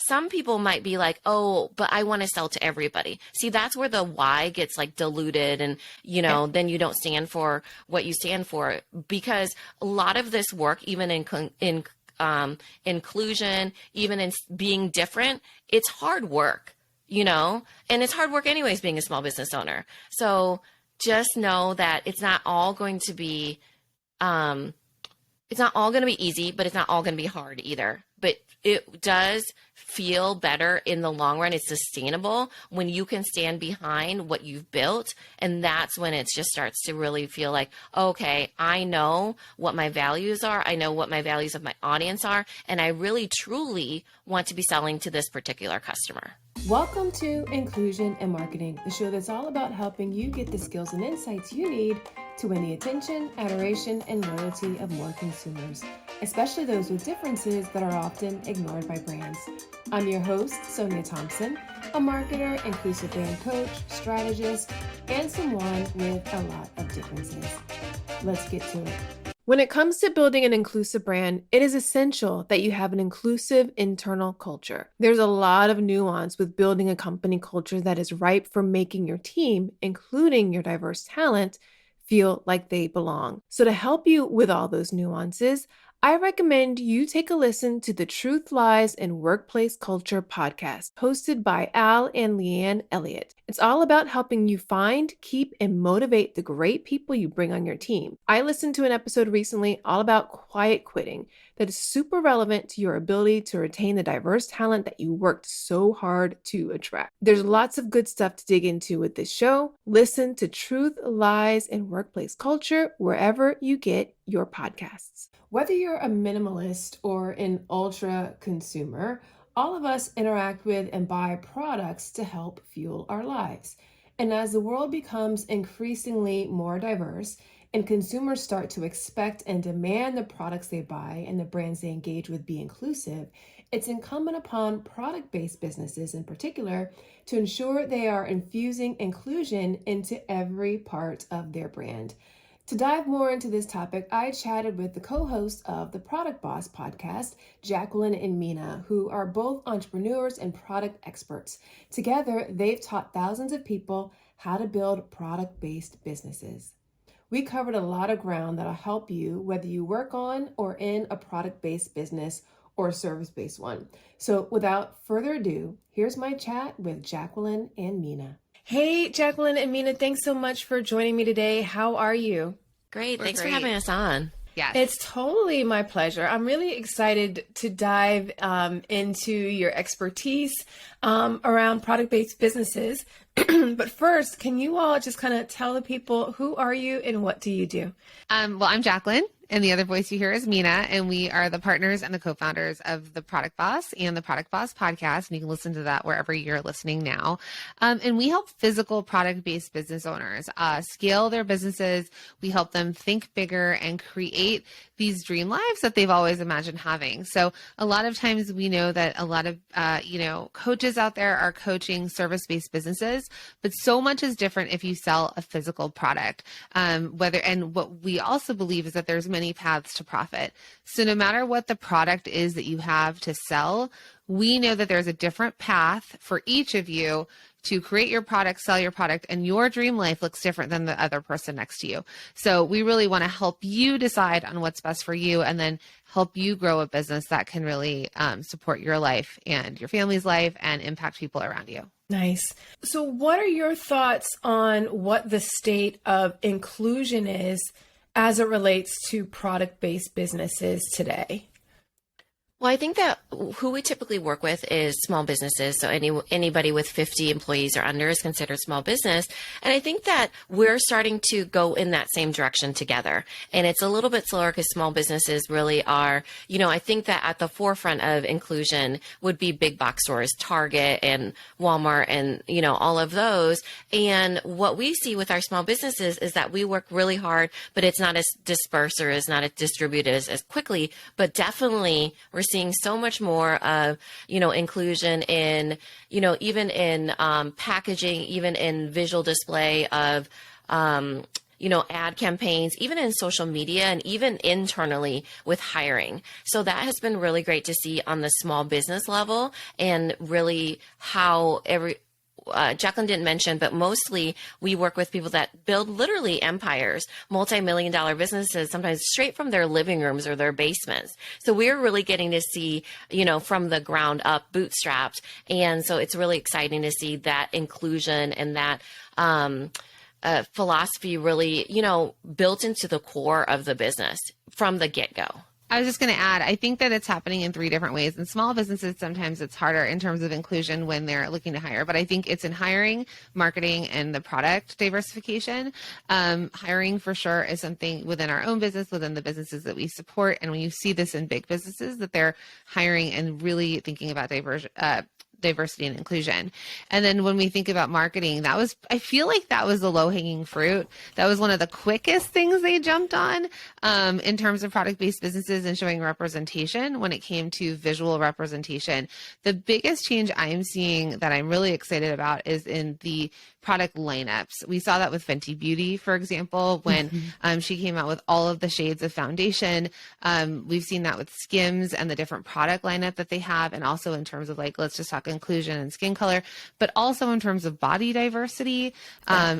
some people might be like, oh, but I want to sell to everybody. See, that's where the why gets like diluted, and, then you don't stand for what you stand for, because a lot of this work, even in inclusion, even in being different, it's hard work, and it's hard work anyways, being a small business owner. So just know that it's not all going to be, easy, but it's not all going to be hard either. But it does feel better in the long run. It's sustainable when you can stand behind what you've built. And that's when it just starts to really feel like, okay, I know what my values are. I know what my values of my audience are. And I really, truly want to be selling to this particular customer. Welcome to Inclusion and Marketing, the show that's all about helping you get the skills and insights you need to win the attention, adoration, and loyalty of more consumers, especially those with differences that are often ignored by brands. I'm your host, Sonia Thompson, a marketer, inclusive brand coach, strategist, and someone with a lot of differences. Let's get to it. When it comes to building an inclusive brand, it is essential that you have an inclusive internal culture. There's a lot of nuance with building a company culture that is ripe for making your team, including your diverse talent, feel like they belong. So to help you with all those nuances, I recommend you take a listen to the Truth, Lies, and Workplace Culture podcast, hosted by Al and Leanne Elliott. It's all about helping you find, keep, and motivate the great people you bring on your team. I listened to an episode recently all about quiet quitting that is super relevant to your ability to retain the diverse talent that you worked so hard to attract. There's lots of good stuff to dig into with this show. Listen to Truth, Lies, and Workplace Culture wherever you get your podcasts. Whether you're a minimalist or an ultra consumer, all of us interact with and buy products to help fuel our lives. And as the world becomes increasingly more diverse and consumers start to expect and demand the products they buy and the brands they engage with be inclusive, it's incumbent upon product-based businesses in particular to ensure they are infusing inclusion into every part of their brand. To dive more into this topic, I chatted with the co-hosts of the Product Boss podcast, Jacqueline and Minna, who are both entrepreneurs and product experts. Together, they've taught thousands of people how to build product-based businesses. We covered a lot of ground that'll help you whether you work on or in a product-based business or a service-based one. So without further ado, here's my chat with Jacqueline and Minna. Hey, Jacqueline and Minna, thanks so much for joining me today. How are you? Great. Thanks for having us on. Yes. It's totally my pleasure. I'm really excited to dive into your expertise around product-based businesses. But first, can you all just kind of tell the people, who are you and what do you do? Well, I'm Jacqueline, and the other voice you hear is Minna, and we are the partners and the co-founders of the Product Boss and the Product Boss podcast, and you can listen to that wherever you're listening now. And we help physical product-based business owners scale their businesses. We help them think bigger and create these dream lives that they've always imagined having. So a lot of times we know that a lot of, coaches out there are coaching service-based businesses, but so much is different if you sell a physical product. And what we also believe is that there's many paths to profit. So no matter what the product is that you have to sell, we know that there's a different path for each of you to create your product, sell your product, and your dream life looks different than the other person next to you. So we really want to help you decide on what's best for you and then help you grow a business that can really support your life and your family's life and impact people around you. Nice. So what are your thoughts on what the state of inclusion is as it relates to product-based businesses today? Well, I think that who we typically work with is small businesses. So anybody with 50 employees or under is considered small business. And I think that we're starting to go in that same direction together. And it's a little bit slower because small businesses really are, I think that at the forefront of inclusion would be big box stores, Target and Walmart and, all of those. And what we see with our small businesses is that we work really hard, but it's not as dispersed or is not as distributed as quickly, but definitely we're seeing so much more of, inclusion in, even in packaging, even in visual display of, ad campaigns, even in social media and even internally with hiring. So that has been really great to see on the small business level, and really how Jacqueline didn't mention, but mostly we work with people that build literally empires, multi-million-dollar businesses, sometimes straight from their living rooms or their basements. So we're really getting to see, from the ground up, bootstrapped. And so it's really exciting to see that inclusion and that philosophy really, built into the core of the business from the get-go. I was just going to add, I think that it's happening in 3 different ways. In small businesses, sometimes it's harder in terms of inclusion when they're looking to hire, but I think it's in hiring, marketing, and the product diversification. Hiring for sure is something within our own business, within the businesses that we support. And when you see this in big businesses, that they're hiring and really thinking about diversity and inclusion. And then when we think about marketing, I feel like that was the low-hanging fruit. That was one of the quickest things they jumped on in terms of product-based businesses and showing representation when it came to visual representation. The biggest change I'm seeing that I'm really excited about is in the product lineups. We saw that with Fenty Beauty, for example, when she came out with all of the shades of foundation. We've seen that with Skims and the different product lineup that they have, and also in terms of let's just talk inclusion and skin color, but also in terms of body diversity,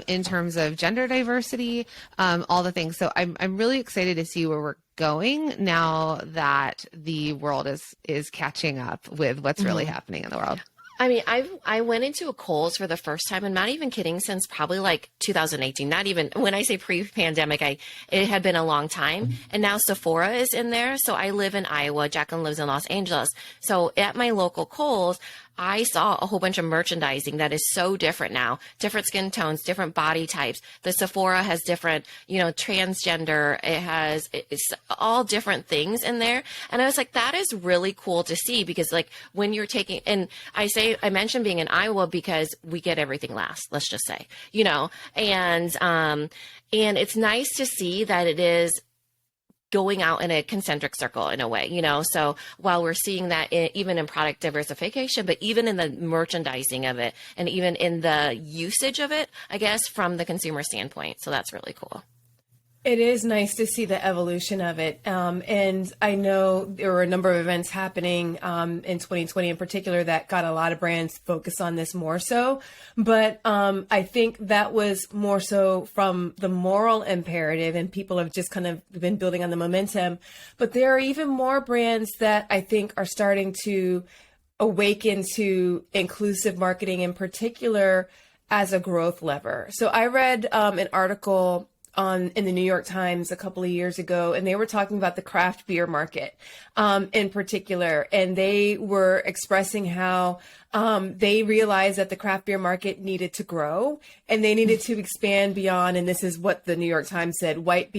in terms of gender diversity, all the things. So I'm really excited to see where we're going now that the world is catching up with what's really happening in the world. I mean, I went into a Kohl's for the first time, and not even kidding, since probably 2018. Not even when I say pre-pandemic, it had been a long time. And now Sephora is in there. So I live in Iowa. Jacqueline lives in Los Angeles. So at my local Kohl's, I saw a whole bunch of merchandising that is so different now, different skin tones, different body types. The Sephora has different, transgender. It's all different things in there. And I was like, that is really cool to see, because when you're taking, and I mentioned being in Iowa because we get everything last, let's just say, and it's nice to see that it is going out in a concentric circle in a way, so while we're seeing that even in product diversification, but even in the merchandising of it, and even in the usage of it, I guess, from the consumer standpoint. So that's really cool. It is nice to see the evolution of it. And I know there were a number of events happening in 2020 in particular that got a lot of brands focused on this more so. But I think that was more so from the moral imperative, and people have just kind of been building on the momentum. But there are even more brands that I think are starting to awaken to inclusive marketing in particular as a growth lever. So I read an article in the New York Times a couple of years ago, and they were talking about the craft beer market in particular, and they were expressing how they realized that the craft beer market needed to grow, and they needed to expand beyond, and this is what the New York Times said, white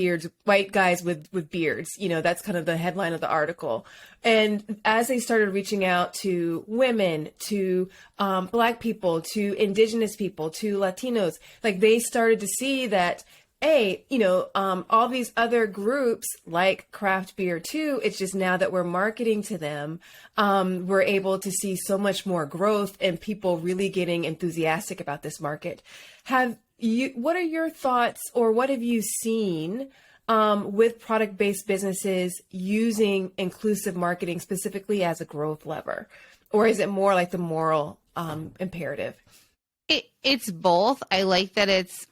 guys with beards. That's kind of the headline of the article. And as they started reaching out to women, to Black people, to Indigenous people, to Latinos, they started to see that, all these other groups like craft beer too, it's just now that we're marketing to them, we're able to see so much more growth and people really getting enthusiastic about this market. What are your thoughts, or what have you seen with product-based businesses using inclusive marketing specifically as a growth lever? Or is it more like the moral imperative? It's both. I like that it's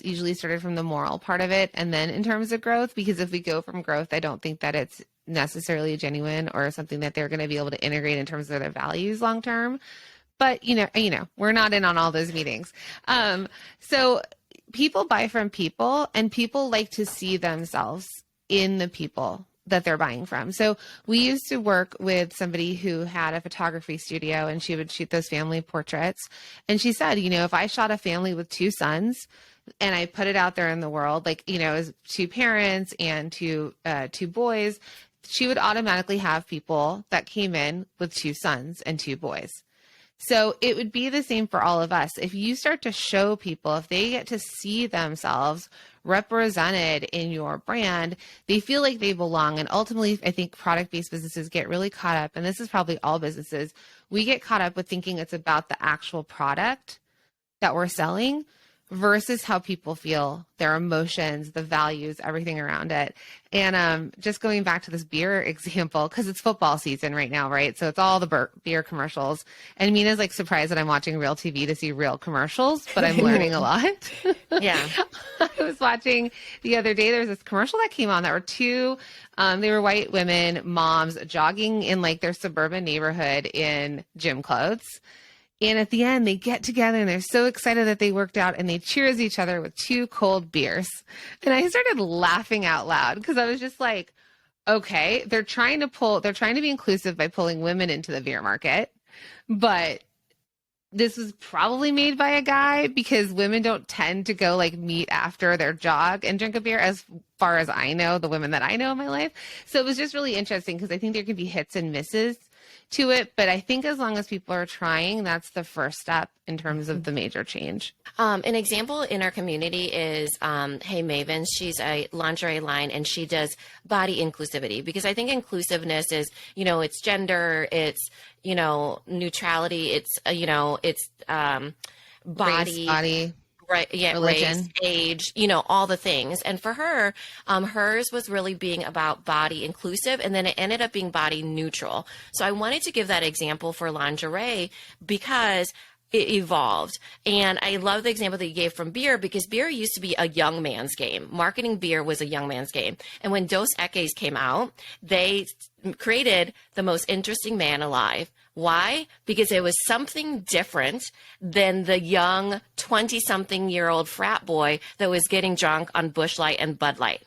usually started from the moral part of it, and then in terms of growth, because if we go from growth, I don't think that it's necessarily genuine or something that they're going to be able to integrate in terms of their values long term. But we're not in on all those meetings. So people buy from people, and people like to see themselves in the people that they're buying from. So we used to work with somebody who had a photography studio, and she would shoot those family portraits. And she said, if I shot a family with 2 sons and I put it out there in the world, as 2 parents and 2 boys, she would automatically have people that came in with 2 sons and 2 boys. So it would be the same for all of us. If you start to show people, if they get to see themselves represented in your brand, they feel like they belong. And ultimately, I think product-based businesses get really caught up, and this is probably all businesses, we get caught up with thinking it's about the actual product that we're selling versus how people feel, their emotions, the values, everything around it. And just going back to this beer example, because it's football season right now, right? So it's all the beer commercials. And Mina's like surprised that I'm watching real TV to see real commercials, but I'm learning a lot. Yeah. I was watching the other day, there was this commercial that came on that were they were white women, moms, jogging in like their suburban neighborhood in gym clothes. And at the end, they get together and they're so excited that they worked out and they cheers each other with 2 cold beers. And I started laughing out loud because I was just like, okay, they're trying to be inclusive by pulling women into the beer market. But this was probably made by a guy because women don't tend to go like meet after their jog and drink a beer as far as I know, the women that I know in my life. So it was just really interesting because I think there can be hits and misses to it. But I think as long as people are trying, that's the first step in terms of the major change. An example in our community is, Hey Maven. She's a lingerie line and she does body inclusivity because I think inclusiveness is, it's gender, it's, neutrality, it's, it's body. Right. Yeah. Religion. Race, age, all the things. And for her, hers was really being about body inclusive and then it ended up being body neutral. So I wanted to give that example for lingerie because it evolved. And I love the example that you gave from beer because beer used to be a young man's game. Marketing beer was a young man's game. And when Dos Equis came out, they created the most interesting man alive. Why? Because it was something different than the young 20-something-year-old frat boy that was getting drunk on Busch Light and Bud Light.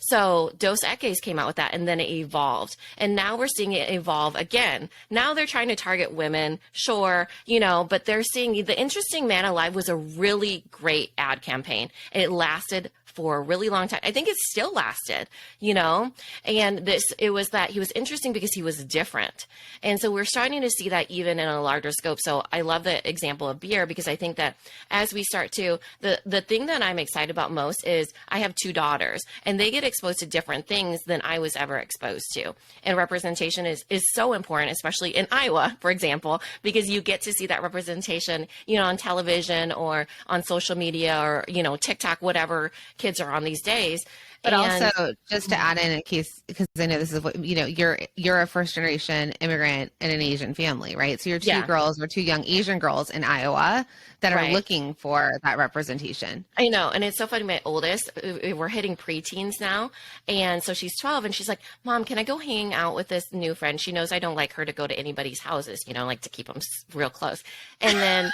So Dos Equis came out with that and then it evolved. And now we're seeing it evolve again. Now they're trying to target women, sure, but they're seeing the interesting man alive was a really great ad campaign and it lasted for a really long time. I think it still lasted, and it was that he was interesting because he was different. And so we're starting to see that even in a larger scope. So I love the example of beer because I think that as we start to, the thing that I'm excited about most is I have 2 daughters and they get exposed to different things than I was ever exposed to. And representation is so important, especially in Iowa, for example, because you get to see that representation, on television or on social media or, TikTok, whatever kids are on these days. But also, just to add in case, because I know this is what, you're a first generation immigrant in an Asian family, right? So you're 2 girls or 2 young Asian girls in Iowa that are looking for that representation. I know. And it's so funny. My oldest, we're hitting preteens now. And so she's 12 and she's like, Mom, can I go hang out with this new friend? She knows I don't like her to go to anybody's houses, like to keep them real close. And then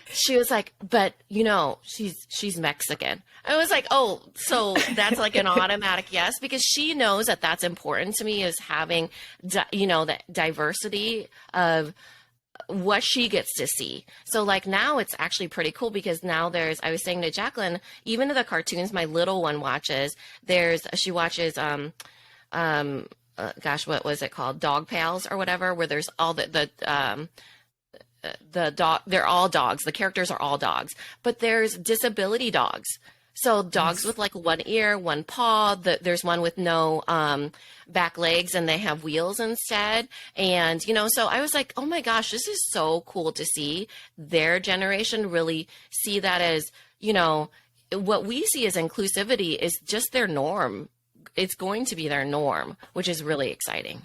she was like, but she's Mexican. I was like, oh, so that's like an automatic yes, because she knows that that's important to me is having, that diversity of what she gets to see. So like now it's actually pretty cool because now I was saying to Jacqueline, even the cartoons my little one watches, she watches, gosh, what was it called? Dog Pals or whatever, where there's all the dog, they're all dogs. The characters are all dogs, but there's disability dogs. So dogs with like 1 ear, 1 paw, there's one with no back legs and they have wheels instead. And, so I was like, oh my gosh, this is so cool to see their generation really see that as, what we see as inclusivity is just their norm. It's going to be their norm, which is really exciting.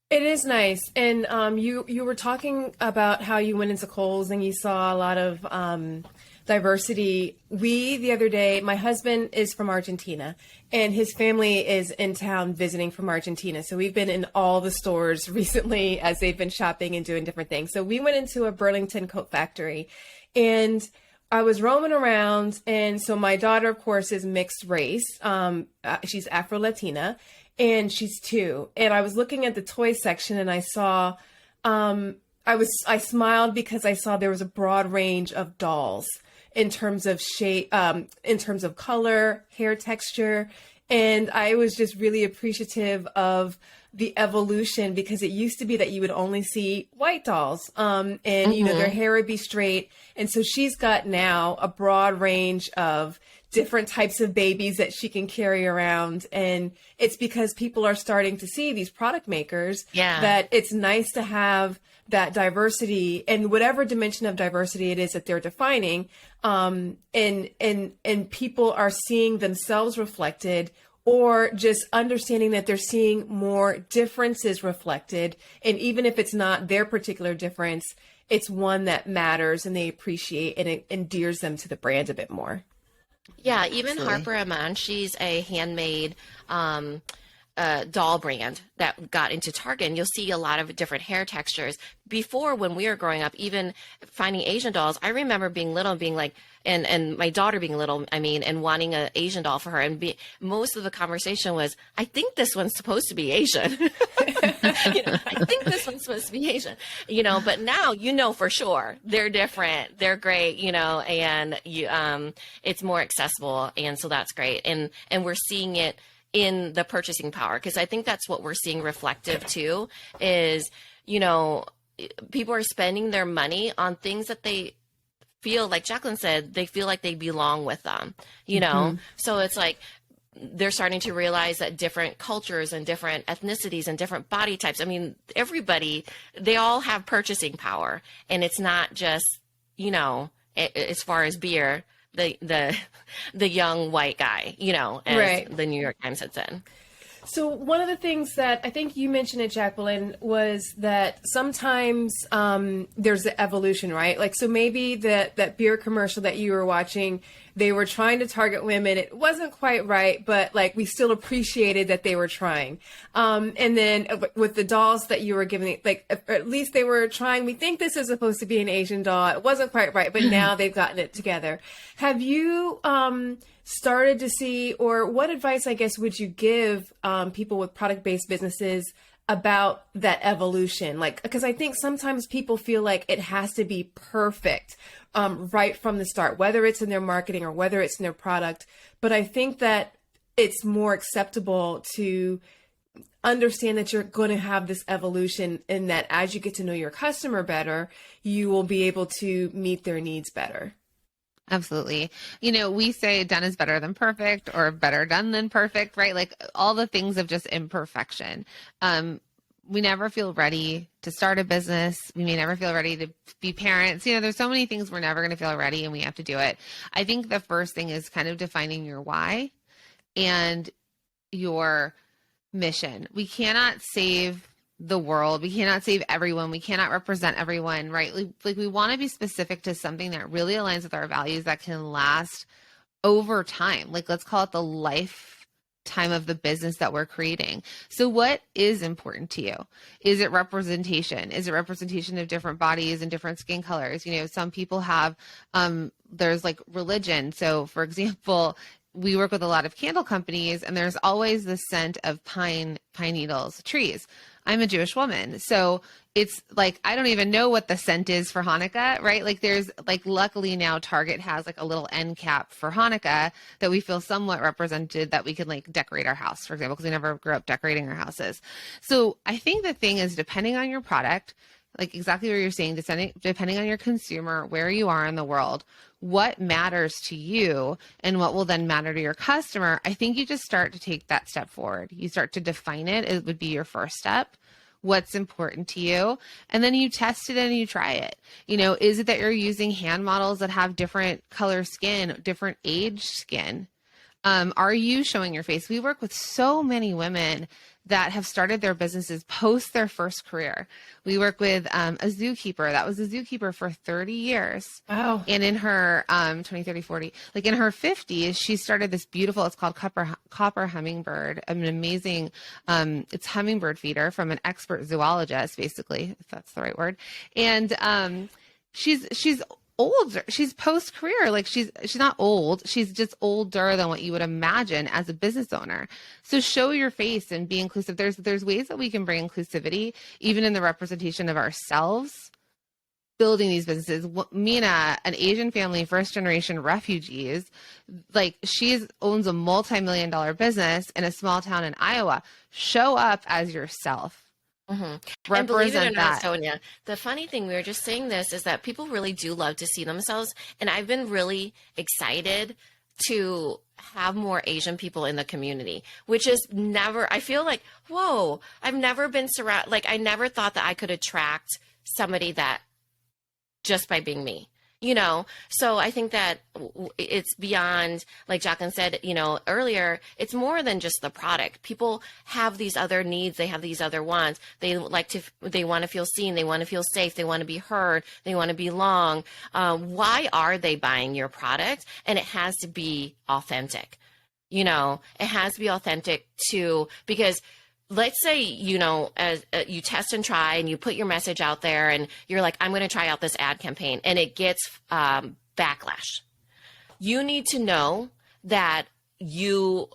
It is nice. And you were talking about how you went into Kohl's and you saw a lot of diversity. The other day, my husband is from Argentina and his family is in town visiting from Argentina. So we've been in all the stores recently as they've been shopping and doing different things. So we went into a Burlington coat factory and I was roaming around. And so my daughter, of course, is mixed race. She's Afro-Latina and she's 2. And I was looking at the toy section and I saw, I smiled because I saw there was a broad range of dolls in terms of shape, in terms of color, hair texture. And I was just really appreciative of the evolution, because it used to be that you would only see white dolls, and you know, their hair would be straight. And so she's got now a broad range of different types of babies that she can carry around. And it's because people are starting to see, these product makers, that it's nice to have that diversity, and whatever dimension of diversity it is that they're defining, and people are seeing themselves reflected, or just understanding that they're seeing more differences reflected. And even if it's not their particular difference, it's one that matters and they appreciate, and it endears them to the brand a bit more. Yeah, even Harper Aman, she's a handmade doll brand that got into Target, and you'll see a lot of different hair textures. Before, when we were growing up, even finding Asian dolls, I remember being little and being like, and my daughter being little, I mean, and wanting an Asian doll for her. And most of the conversation was, I think this one's supposed to be Asian. I think this one's supposed to be Asian, but now, for sure they're different. They're great, and it's more accessible. And so that's great. And we're seeing it in the purchasing power, because I think that's what we're seeing reflective too, is, people are spending their money on things that they feel, like Jacqueline said, they feel like they belong with them, So it's like they're starting to realize that different cultures and different ethnicities and different body types, I mean, everybody, they all have purchasing power. And it's not just, as far as beer, the young white guy, as the New York Times had said. So one of the things that I think you mentioned it, Jacqueline, was that sometimes there's the evolution, right? Like, so maybe that beer commercial that you were watching, they were trying to target women. It wasn't quite right, but like we still appreciated that they were trying. And then with the dolls that you were giving, like at least they were trying. We think this is supposed to be an Asian doll. It wasn't quite right, but now they've gotten it together. Have you started to see, or what advice, I guess, would you give people with product-based businesses about that evolution? Like, because I think sometimes people feel like it has to be perfect right from the start, whether it's in their marketing or whether it's in their product. But I think that it's more acceptable to understand that you're going to have this evolution, and that as you get to know your customer better, you will be able to meet their needs better. Absolutely. We say done is better than perfect, or better done than perfect, right? Like all the things of just imperfection. We never feel ready to start a business. We may never feel ready to be parents. There's so many things we're never going to feel ready, and we have to do it. I think the first thing is kind of defining your why and your mission. We cannot save the world. We cannot save everyone. We cannot represent everyone, right? Like we want to be specific to something that really aligns with our values, that can last over time. Like, let's call it the lifetime of the business that we're creating. So what is important to you? Is it representation? Is it representation of different bodies and different skin colors? Some people have, there's like religion. So for example, we work with a lot of candle companies, and there's always the scent of pine needles, trees. I'm a Jewish woman, so it's like, I don't even know what the scent is for Hanukkah, right? Like there's like, luckily now Target has like a little end cap for Hanukkah that we feel somewhat represented, that we can like decorate our house, for example, because we never grew up decorating our houses. So I think the thing is, depending on your product, like exactly what you're saying, depending on your consumer, where you are in the world, what matters to you and what will then matter to your customer, I think you just start to take that step forward. You start to define it. It would be your first step. What's important to you? And then you test it and you try it. Is it that you're using hand models that have different color skin, different age skin? Are you showing your face? We work with so many women that have started their businesses post their first career. We work with a zookeeper that was a zookeeper for 30 years. Wow. And in her 20, 30, 40, like in her 50s, she started this beautiful, it's called copper hummingbird, an amazing, it's hummingbird feeder from an expert zoologist, basically, if that's the right word. And she's older. She's post career. Like she's not old. She's just older than what you would imagine as a business owner. So show your face and be inclusive. There's ways that we can bring inclusivity even in the representation of ourselves building these businesses. Minna, an Asian family, first generation refugees, like she owns a multi-million-dollar business in a small town in Iowa. Show up as yourself. And believe it or Represent not, that. Sonia, the funny thing, we were just saying this, is that people really do love to see themselves. And I've been really excited to have more Asian people in the community, which is never, I feel like, whoa, I've never been surrounded, like I never thought that I could attract somebody that just by being me, you know? So I think that it's beyond, like Jacqueline said, you know, earlier, it's more than just the product. People have these other needs. They have these other wants. They want to feel seen. They want to feel safe. They want to be heard. They want to belong. Why are they buying your product? And it has to be authentic. You know, it has to be authentic too, because let's say, you know, as you test and try and you put your message out there and you're like, I'm going to try out this ad campaign, and it gets backlash. You need to know that you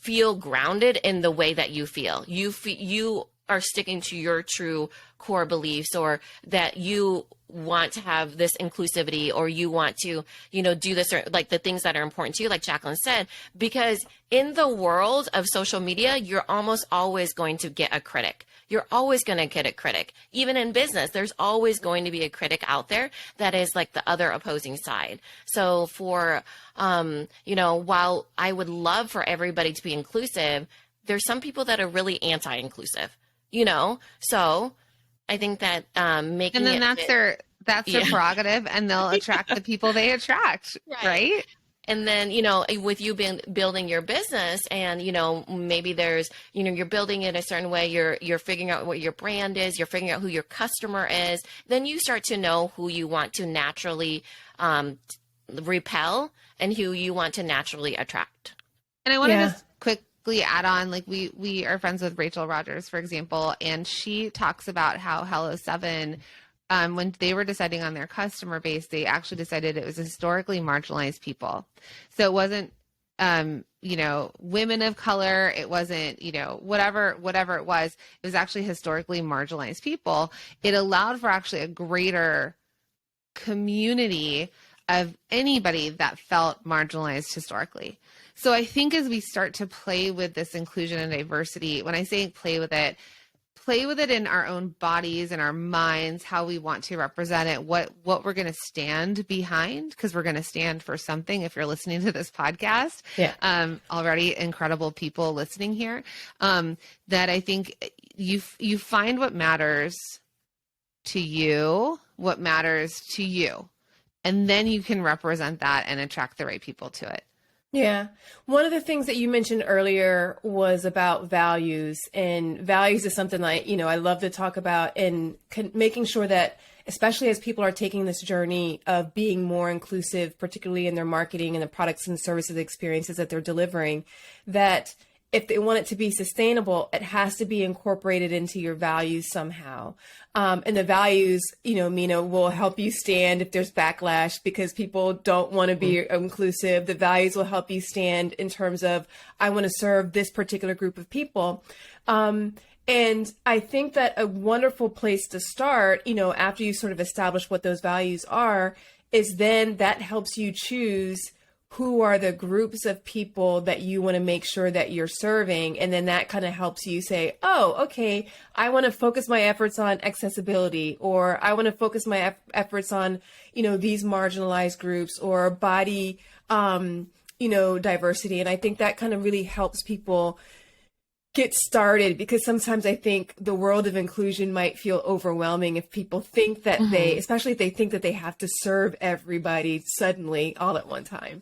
feel grounded in the way that you feel. You are sticking to your true core beliefs, or that you want to have this inclusivity, or you want to, you know, do this, or like the things that are important to you, like Jacqueline said, because in the world of social media, you're almost always going to get a critic. You're always going to get a critic. Even in business, there's always going to be a critic out there that is like the other opposing side. So for, you know, while I would love for everybody to be inclusive, there's some people that are really anti-inclusive, you know? So I think that making and then it that's their prerogative, and they'll attract the people they attract, right? And then, you know, with you building your business, and, you know, maybe there's, you know, you're building it a certain way, you're figuring out what your brand is, you're figuring out who your customer is, then you start to know who you want to naturally repel and who you want to naturally attract. And I want to just quickly add on, like we are friends with Rachel Rogers, for example, and she talks about how Hello 7, when they were deciding on their customer base, they actually decided it was historically marginalized people. So it wasn't, you know, women of color. It wasn't, you know, whatever it was actually historically marginalized people. It allowed for actually a greater community of anybody that felt marginalized historically. So I think as we start to play with this inclusion and diversity, when I say play with it in our own bodies and our minds, how we want to represent it, what we're going to stand behind, because we're going to stand for something. If you're listening to this podcast, already incredible people listening here, that I think you find what matters to you, and then you can represent that and attract the right people to it. Yeah. One of the things that you mentioned earlier was about values, and values is something like, you know, I love to talk about, and making sure that, especially as people are taking this journey of being more inclusive, particularly in their marketing and the products and services experiences that they're delivering, that if they want it to be sustainable, it has to be incorporated into your values somehow. And the values, you know, Minna, will help you stand if there's backlash because people don't want to be inclusive. The values will help you stand in terms of, I want to serve this particular group of people. And I think that a wonderful place to start, you know, after you sort of establish what those values are, is then that helps you choose who are the groups of people that you want to make sure that you're serving. And then that kind of helps you say, oh, okay, I want to focus my efforts on accessibility, or I want to focus my efforts on, you know, these marginalized groups, or body, you know, diversity. And I think that kind of really helps people get started, because sometimes I think the world of inclusion might feel overwhelming if people think that especially if they think that they have to serve everybody suddenly all at one time.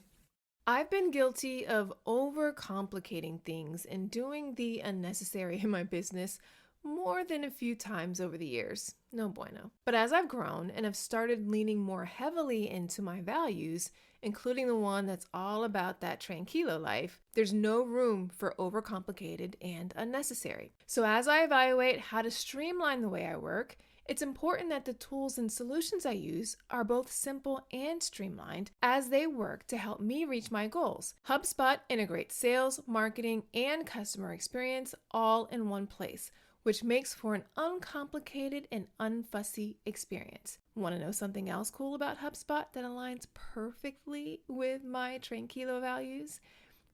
I've been guilty of overcomplicating things and doing the unnecessary in my business more than a few times over the years. No bueno. But as I've grown and have started leaning more heavily into my values, including the one that's all about that tranquilo life, there's no room for overcomplicated and unnecessary. So as I evaluate how to streamline the way I work, it's important that the tools and solutions I use are both simple and streamlined as they work to help me reach my goals. HubSpot integrates sales, marketing, and customer experience all in one place, which makes for an uncomplicated and unfussy experience. Want to know something else cool about HubSpot that aligns perfectly with my Tranquilo values?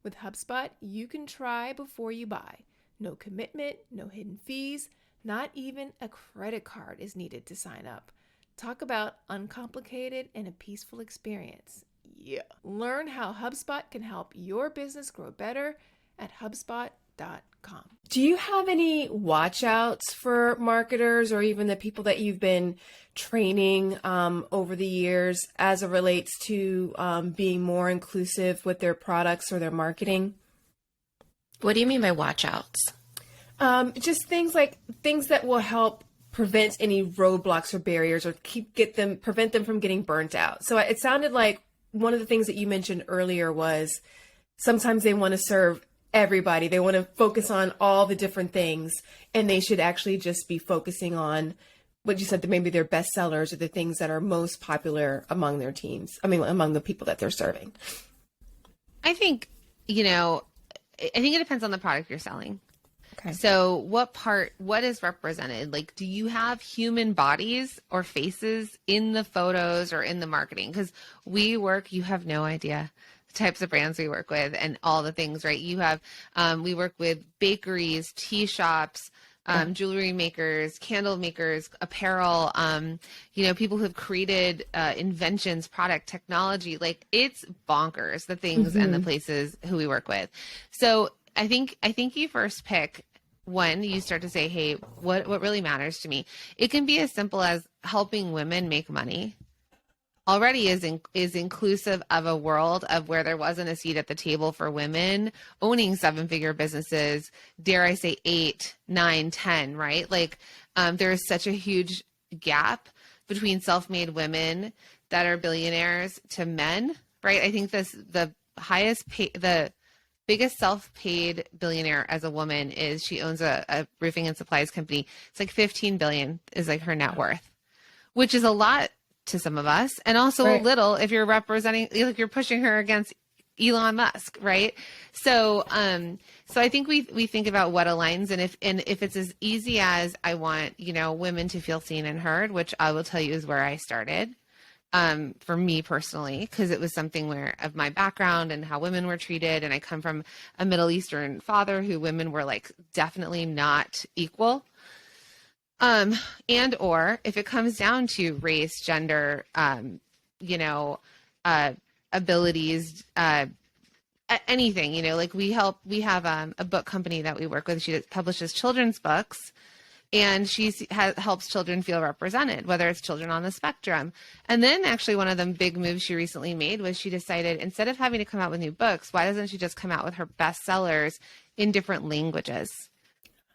With HubSpot, you can try before you buy. No commitment, no hidden fees, not even a credit card is needed to sign up. Talk about uncomplicated and a peaceful experience. Yeah. Learn how HubSpot can help your business grow better at HubSpot.com. Do you have any watch outs for marketers or even the people that you've been training over the years as it relates to being more inclusive with their products or their marketing? What do you mean by watch outs? Just things that will help prevent any roadblocks or barriers or prevent them from getting burnt out. So it sounded like one of the things that you mentioned earlier was sometimes they want to serve everybody. They want to focus on all the different things, and they should actually just be focusing on what you said, that maybe their best sellers or the things that are most popular among their teams. I mean, among the people that they're serving. I think, I think it depends on the product you're selling. Okay. So what is represented? Like, do you have human bodies or faces in the photos or in the marketing? Because you have no idea the types of brands we work with and all the things, right? You have, we work with bakeries, tea shops, jewelry makers, candle makers, apparel, people who have created inventions, product technology. Like, it's bonkers, the things and the places who we work with. So I think you first pick when you start to say, hey, what really matters to me? It can be as simple as helping women make money. Already is inclusive of a world of where there wasn't a seat at the table for women owning 7-figure businesses, dare I say 8, 9, 10, right? Like there is such a huge gap between self-made women that are billionaires to men, right? I think the biggest self-paid billionaire as a woman is she owns a roofing and supplies company. It's like 15 billion is like her net worth, which is a lot to some of us, and also a little if you're representing, like you're pushing her against Elon Musk, right? So I think we think about what aligns, and if it's as easy as I want, women to feel seen and heard, which I will tell you is where I started. For me personally, because it was something of my background and how women were treated. And I come from a Middle Eastern father who women were like definitely not equal. And or if it comes down to race, gender, abilities, anything, like we have a book company that we work with. She publishes children's books. And she helps children feel represented, whether it's children on the spectrum. And then actually one of the big moves she recently made was she decided instead of having to come out with new books, why doesn't she just come out with her bestsellers in different languages?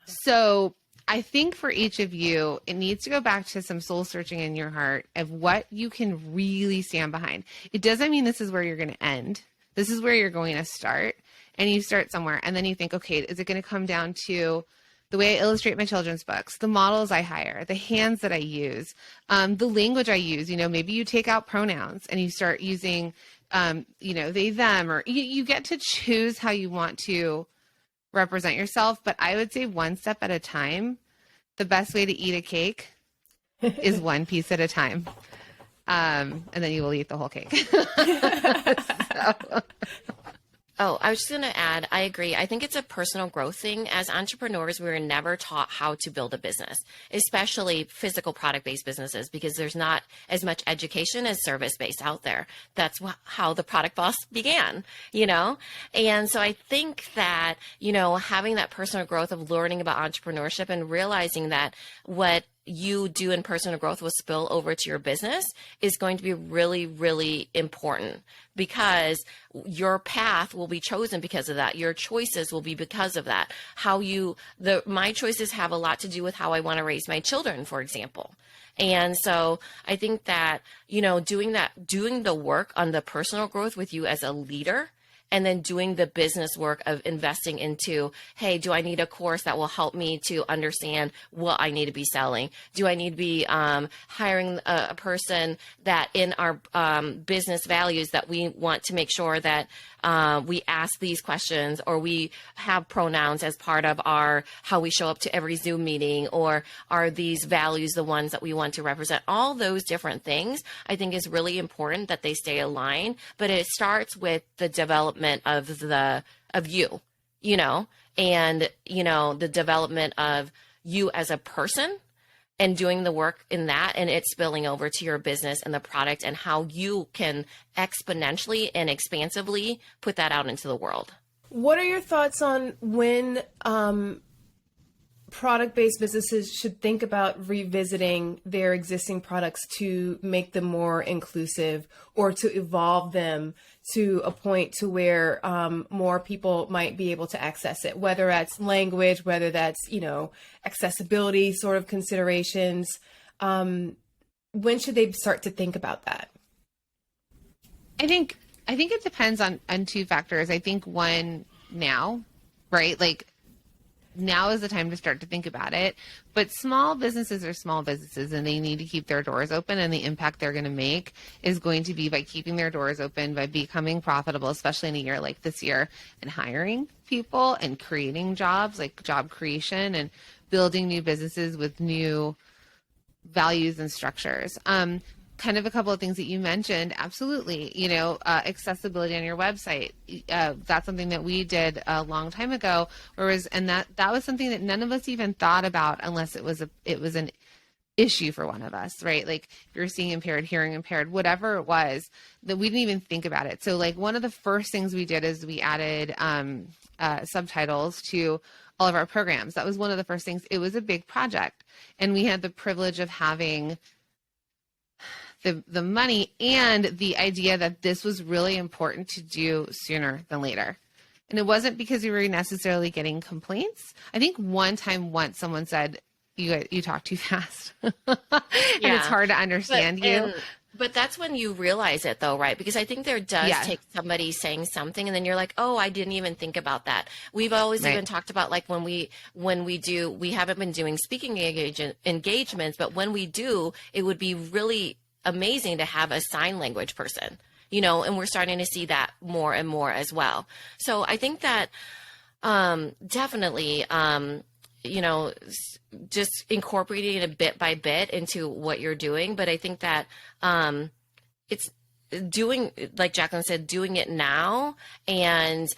So I think for each of you, it needs to go back to some soul searching in your heart of what you can really stand behind. It doesn't mean this is where you're going to end. This is where you're going to start. And you start somewhere. And then you think, okay, is it going to come down to the way I illustrate my children's books, the models I hire, the hands that I use, the language I use? Maybe you take out pronouns and you start using, they, them, or you get to choose how you want to represent yourself. But I would say one step at a time. The best way to eat a cake is one piece at a time. And then you will eat the whole cake. So. Oh, I was just going to add, I agree. I think it's a personal growth thing. As entrepreneurs, we were never taught how to build a business, especially physical product-based businesses, because there's not as much education as service-based out there. That's how the Product Boss began, And so I think that, having that personal growth of learning about entrepreneurship and realizing that what you do in personal growth will spill over to your business is going to be really, really important, because your path will be chosen because of that. Your choices will be because of that. My choices have a lot to do with how I want to raise my children, for example. And so I think that, doing the work on the personal growth with you as a leader and then doing the business work of investing into, hey, do I need a course that will help me to understand what I need to be selling? Do I need to be hiring a person that in our business values that we want to make sure that we ask these questions, or we have pronouns as part of our how we show up to every Zoom meeting, or are these values the ones that we want to represent? All those different things I think is really important that they stay aligned, but it starts with the development of you, and the development of you as a person, and doing the work in that, and it's spilling over to your business and the product, and how you can exponentially and expansively put that out into the world. What are your thoughts on when product-based businesses should think about revisiting their existing products to make them more inclusive, or to evolve them to a point to where more people might be able to access it, whether that's language, whether that's, accessibility sort of considerations? When should they start to think about that? I think it depends on two factors. I think one, now, right? Like, now is the time to start to think about it. But small businesses are small businesses, and they need to keep their doors open, and the impact they're going to make is going to be by keeping their doors open, by becoming profitable, especially in a year like this year, and hiring people and creating jobs, like job creation, and building new businesses with new values and structures. Kind of a couple of things that you mentioned. Absolutely. Accessibility on your website. That's something that we did a long time ago, and that was something that none of us even thought about unless it was an issue for one of us, right? Like, if you're seeing impaired, hearing impaired, whatever it was, that we didn't even think about it. So, like, one of the first things we did is we added subtitles to all of our programs. That was one of the first things. It was a big project, and we had the privilege of having the money and the idea that this was really important to do sooner than later. And it wasn't because we were necessarily getting complaints. I think once someone said, you talk too fast. And it's hard to understand you. But that's when you realize it, though, right? Because I think there does take somebody saying something, and then you're like, oh, I didn't even think about that. We've always even talked about, like, when we haven't been doing speaking engagements, but when we do, it would be really amazing to have a sign language person, and we're starting to see that more and more as well. So I think that definitely, just incorporating it a bit by bit into what you're doing. But I think that it's doing, like Jacqueline said, doing it now, and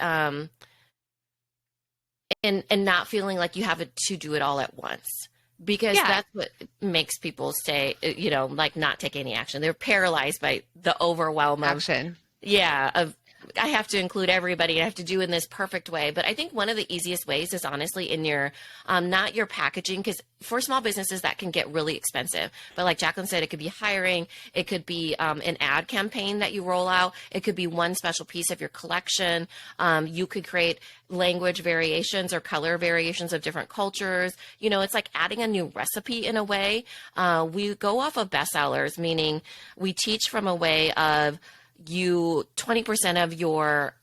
not feeling like you have to do it all at once. Because that's what makes people stay, like, not take any action. They're paralyzed by the overwhelm of action. Of I have to include everybody. I have to do it in this perfect way. But I think one of the easiest ways is honestly in your, not your packaging, because for small businesses that can get really expensive. But like Jacqueline said, it could be hiring. It could be an ad campaign that you roll out. It could be one special piece of your collection. You could create language variations or color variations of different cultures. It's like adding a new recipe in a way. We go off of bestsellers, meaning we teach from a way of 20% of your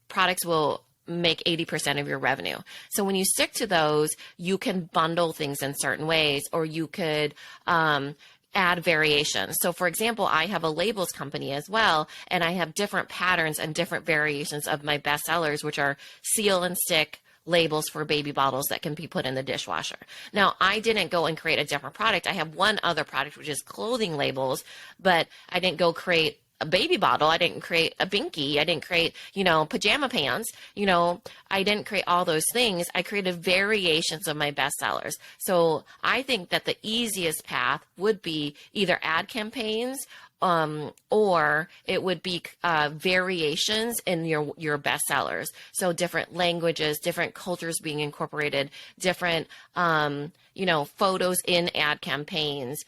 products will make 80% of your revenue. So when you stick to those, you can bundle things in certain ways, or you could add variations. So for example, I have a labels company as well, and I have different patterns and different variations of my bestsellers, which are seal and stick labels for baby bottles that can be put in the dishwasher. Now, I didn't go and create a different product. I have one other product, which is clothing labels, but I didn't go create a baby bottle. I didn't create a binky. I didn't create, pajama pants. I didn't create all those things. I created variations of my bestsellers. So I think that the easiest path would be either ad campaigns, or it would be variations in your bestsellers. So different languages, different cultures being incorporated, different, photos in ad campaigns,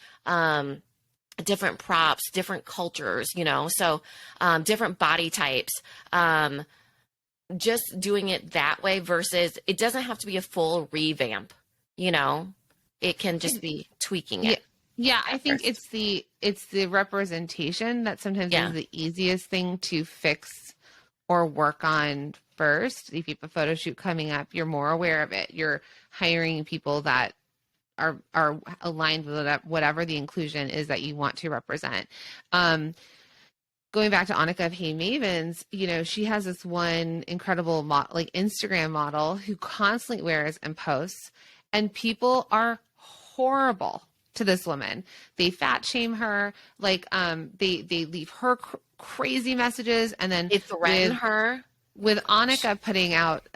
different props, different cultures, so different body types, just doing it that way versus it doesn't have to be a full revamp, it can just be tweaking it. Yeah, I think it's the representation that sometimes is the easiest thing to fix or work on first. If you have a photo shoot coming up, you're more aware of it. You're hiring people that are aligned with whatever the inclusion is that you want to represent. Going back to Annika of Hey Mavens, you know, she has this one incredible Instagram model who constantly wears and posts, and people are horrible to this woman. They fat shame her, they leave her crazy messages, and then They threaten her. With Annika putting out,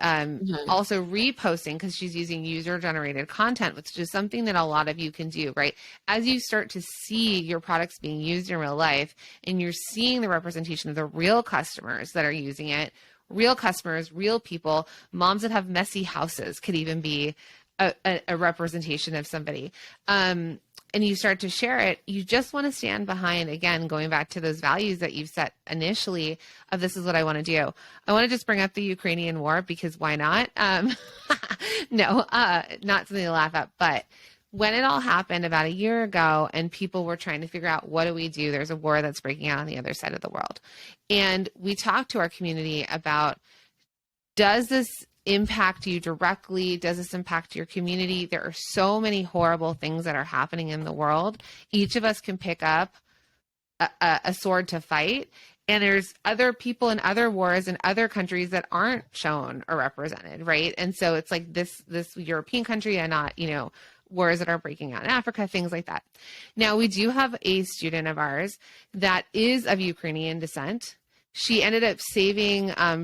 also reposting, because she's using user-generated content, which is something that a lot of you can do, right? As you start to see your products being used in real life, and you're seeing the representation of the real customers that are using it, real customers, real people, moms that have messy houses could even be a representation of somebody. And you start to share it, you just want to stand behind, again, going back to those values that you've set initially of this is what I want to do. I want to just bring up the Ukrainian war because why not? No, not something to laugh at, but when it all happened about a year ago and people were trying to figure out what do we do, there's a war that's breaking out on the other side of the world. And we talked to our community about, does this impact you directly? Does this impact your community? There are so many horrible things that are happening in the world. Each of us can pick up a sword to fight. And there's other people in other wars in other countries that aren't shown or represented, right? And so it's like this European country and not, you know, wars that are breaking out in Africa, things like that. Now, we do have a student of ours that is of Ukrainian descent. She ended up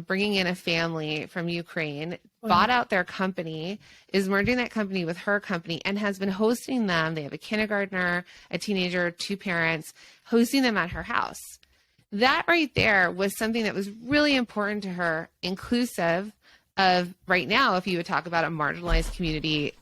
bringing in a family from Ukraine, bought out their company, is merging that company with her company, and has been hosting them. They have a kindergartner, a teenager, 2 parents, hosting them at her house. That right there was something that was really important to her, inclusive of right now, if you would talk about a marginalized community,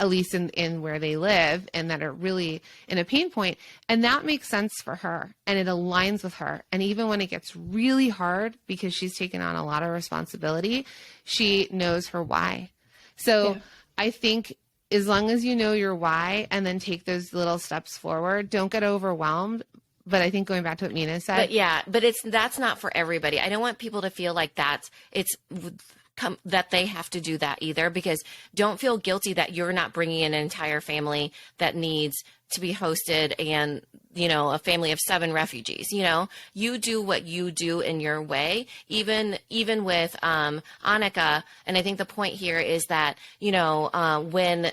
at least in where they live, and that are really in a pain point. And that makes sense for her, and it aligns with her. And even when it gets really hard, because she's taken on a lot of responsibility, she knows her why. So yeah. I think as long as you know your why and then take those little steps forward, don't get overwhelmed. But I think going back to what Minna said. But that's not for everybody. I don't want people to feel like that they have to do that either, because don't feel guilty that you're not bringing in an entire family that needs to be hosted and, you know, a family of 7 refugees. You know, you do what you do in your way, even with Annika. And I think the point here is that, you know, when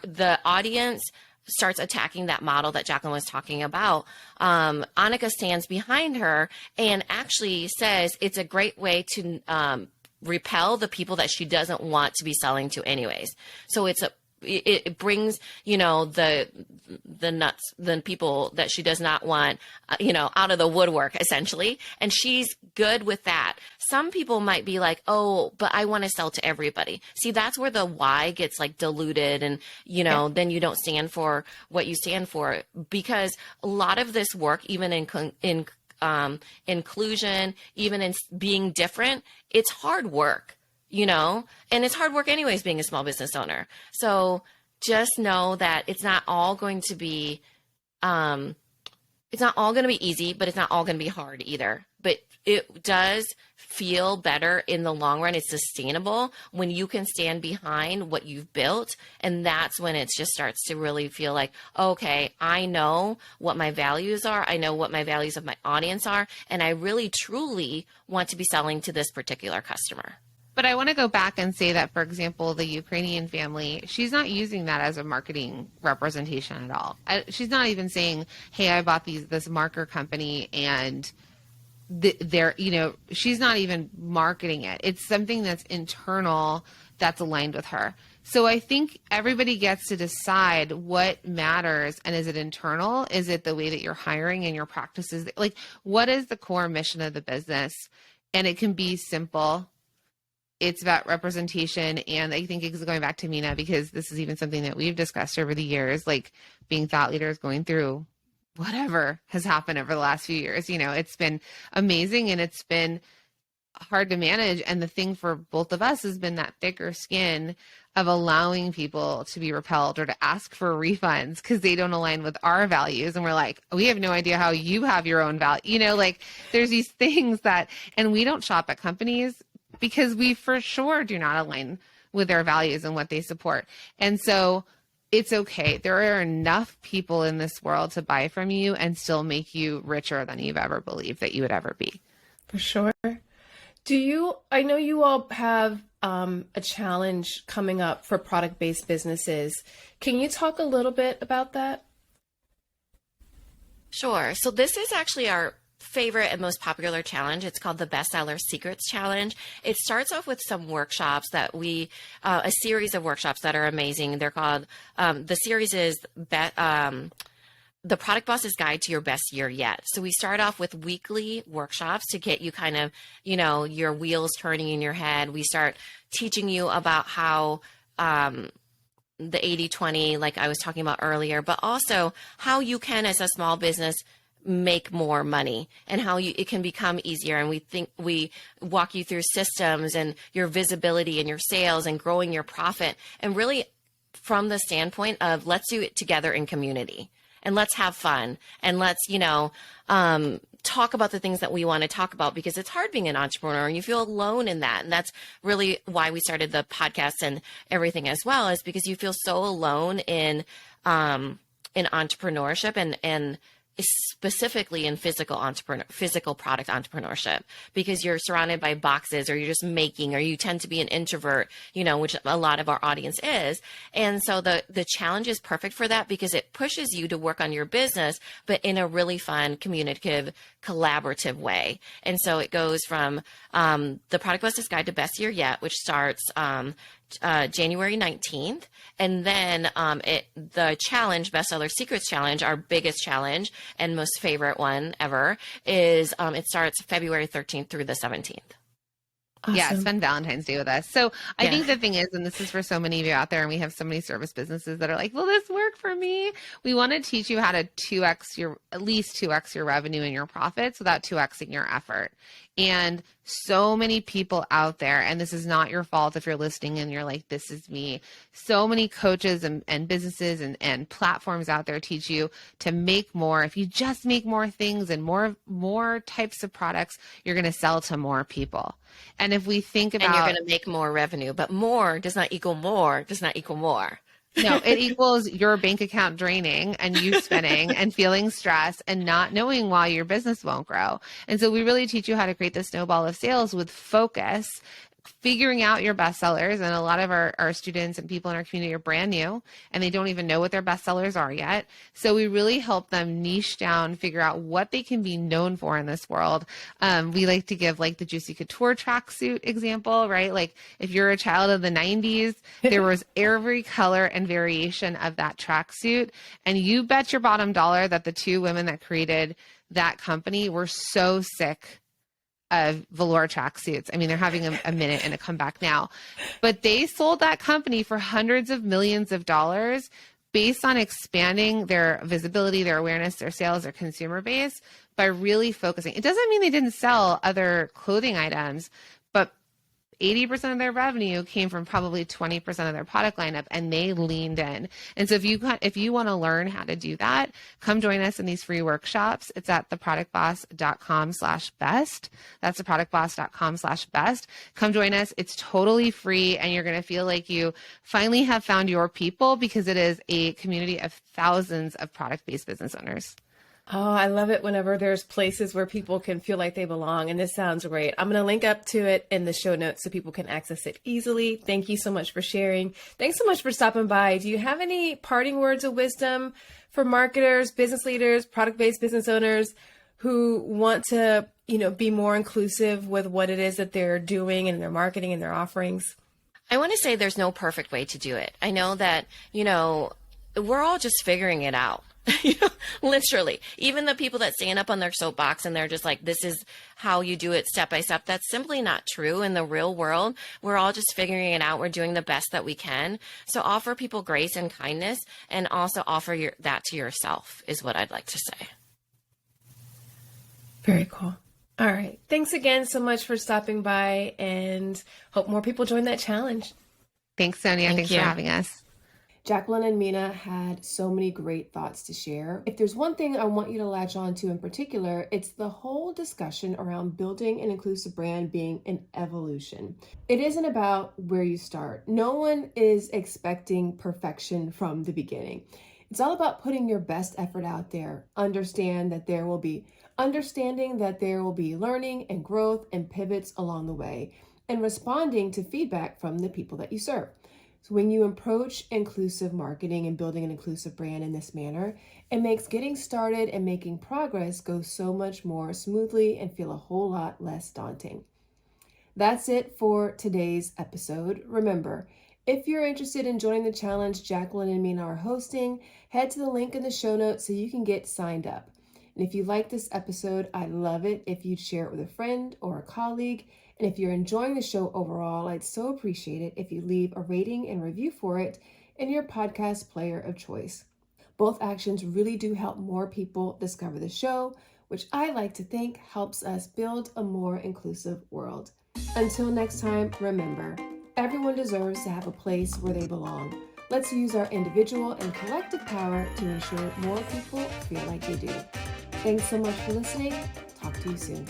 the audience starts attacking that model that Jacqueline was talking about, Annika stands behind her and actually says it's a great way to repel the people that she doesn't want to be selling to anyways. So it brings, you know, the nuts, the people that she does not want, you know, out of the woodwork essentially. And she's good with that. Some people might be like, oh, but I want to sell to everybody. See, that's where the why gets like diluted, and, you know, then you don't stand for what you stand for, because a lot of this work, even in inclusion, even in being different, it's hard work, you know, and it's hard work anyways, being a small business owner. So just know that it's not all going to be, easy, but it's not all going to be hard either. But it does feel better in the long run. It's sustainable when you can stand behind what you've built. And that's when it just starts to really feel like, okay, I know what my values are. I know what my values of my audience are. And I really, truly want to be selling to this particular customer. But I want to go back and say that, for example, the Ukrainian family, she's not using that as a marketing representation at all. She's not even saying, hey, I bought this marker company and they're, you know, she's not even marketing it. It's something that's internal, that's aligned with her. So I think everybody gets to decide what matters, and is it internal? Is it the way that you're hiring and your practices? Like, what is the core mission of the business? And it can be simple. It's about representation. And I think it's going back to Minna, because this is even something that we've discussed over the years, like being thought leaders, going through whatever has happened over the last few years. You know, it's been amazing and it's been hard to manage. And the thing for both of us has been that thicker skin of allowing people to be repelled or to ask for refunds because they don't align with our values. And we're like, we have no idea how you have your own value. You know, like there's these things that, and we don't shop at companies because we for sure do not align with their values and what they support. And so it's okay. There are enough people in this world to buy from you and still make you richer than you've ever believed that you would ever be. For sure. I know you all have a challenge coming up for product-based businesses. Can you talk a little bit about that? Sure. So this is actually our favorite and most popular challenge. It's called the Bestseller Secrets Challenge. It starts off with some workshops that a series of workshops that are amazing. They're called, the series is The Product Boss's Guide to Your Best Year Yet. So we start off with weekly workshops to get you kind of, your wheels turning in your head. We start teaching you about how the 80-20, like I was talking about earlier, but also how you can, as a small business, make more money and how it can become easier. And we walk you through systems and your visibility and your sales and growing your profit. And really from the standpoint of let's do it together in community. And let's have fun and let's, talk about the things that we want to talk about, because it's hard being an entrepreneur and you feel alone in that. And that's really why we started the podcast and everything as well, is because you feel so alone in entrepreneurship and specifically in physical product entrepreneurship, because you're surrounded by boxes, or you're just making, or you tend to be an introvert, which a lot of our audience is. And so the challenge is perfect for that, because it pushes you to work on your business, but in a really fun, communicative, collaborative way. And so it goes from the Product Boss's Guide to Best Year Yet, which starts January 19th. And then the challenge, Bestseller Secrets Challenge, our biggest challenge and most favorite one ever, is it starts February 13th through the 17th. Awesome. Yeah, spend Valentine's Day with us. So I think the thing is, and this is for so many of you out there, and we have so many service businesses that are like, will this work for me? We want to teach you how to at least 2x your revenue and your profits without 2xing your effort. And so many people out there, and this is not your fault if you're listening and you're like, this is me. So many coaches and businesses and platforms out there teach you to make more. If you just make more things and more types of products, you're going to sell to more people. And if we think about, and you're going to make more revenue, but more does not equal more. No, it equals your bank account draining and you spending and feeling stressed and not knowing why your business won't grow. And so we really teach you how to create the snowball of sales with focus, figuring out your best sellers. And a lot of our students and people in our community are brand new and they don't even know what their best sellers are yet. So we really help them niche down, figure out what they can be known for in this world. We like to give like the Juicy Couture tracksuit example, right? Like if you're a child of the 90s, there was every color and variation of that tracksuit. And you bet your bottom dollar that the two women that created that company were so sick of velour tracksuits. I mean, they're having a minute and a comeback now, but they sold that company for hundreds of millions of dollars based on expanding their visibility, their awareness, their sales, their consumer base by really focusing. It doesn't mean they didn't sell other clothing items, but 80% of their revenue came from probably 20% of their product lineup, and they leaned in. And so if you want to learn how to do that, come join us in these free workshops. It's at theproductboss.com/best. That's theproductboss.com/best. Come join us. It's totally free, and you're going to feel like you finally have found your people, because it is a community of thousands of product-based business owners. Oh, I love it whenever there's places where people can feel like they belong. And this sounds great. I'm going to link up to it in the show notes so people can access it easily. Thank you so much for sharing. Thanks so much for stopping by. Do you have any parting words of wisdom for marketers, business leaders, product-based business owners who want to, be more inclusive with what it is that they're doing and their marketing and their offerings? I want to say there's no perfect way to do it. I know that, we're all just figuring it out. Literally, even the people that stand up on their soapbox and they're just like, this is how you do it step by step. That's simply not true in the real world. We're all just figuring it out. We're doing the best that we can. So offer people grace and kindness, and also offer that to yourself is what I'd like to say. Very cool. All right. Thanks again so much for stopping by, and hope more people join that challenge. Thanks, Sonia. Thank Thanks you. for having us. Jacqueline and Minna had so many great thoughts to share. If there's one thing I want you to latch on to in particular, it's the whole discussion around building an inclusive brand being an evolution. It isn't about where you start. No one is expecting perfection from the beginning. It's all about putting your best effort out there. Understanding that there will be learning and growth and pivots along the way, and responding to feedback from the people that you serve. So when you approach inclusive marketing and building an inclusive brand in this manner, it makes getting started and making progress go so much more smoothly and feel a whole lot less daunting. That's it for today's episode. Remember, if you're interested in joining the challenge Jacqueline and Minna are hosting, head to the link in the show notes so you can get signed up. And if you like this episode, I'd love it if you'd share it with a friend or a colleague. And if you're enjoying the show overall, I'd so appreciate it if you leave a rating and review for it in your podcast player of choice. Both actions really do help more people discover the show, which I like to think helps us build a more inclusive world. Until next time, remember, everyone deserves to have a place where they belong. Let's use our individual and collective power to ensure more people feel like they do. Thanks so much for listening. Talk to you soon.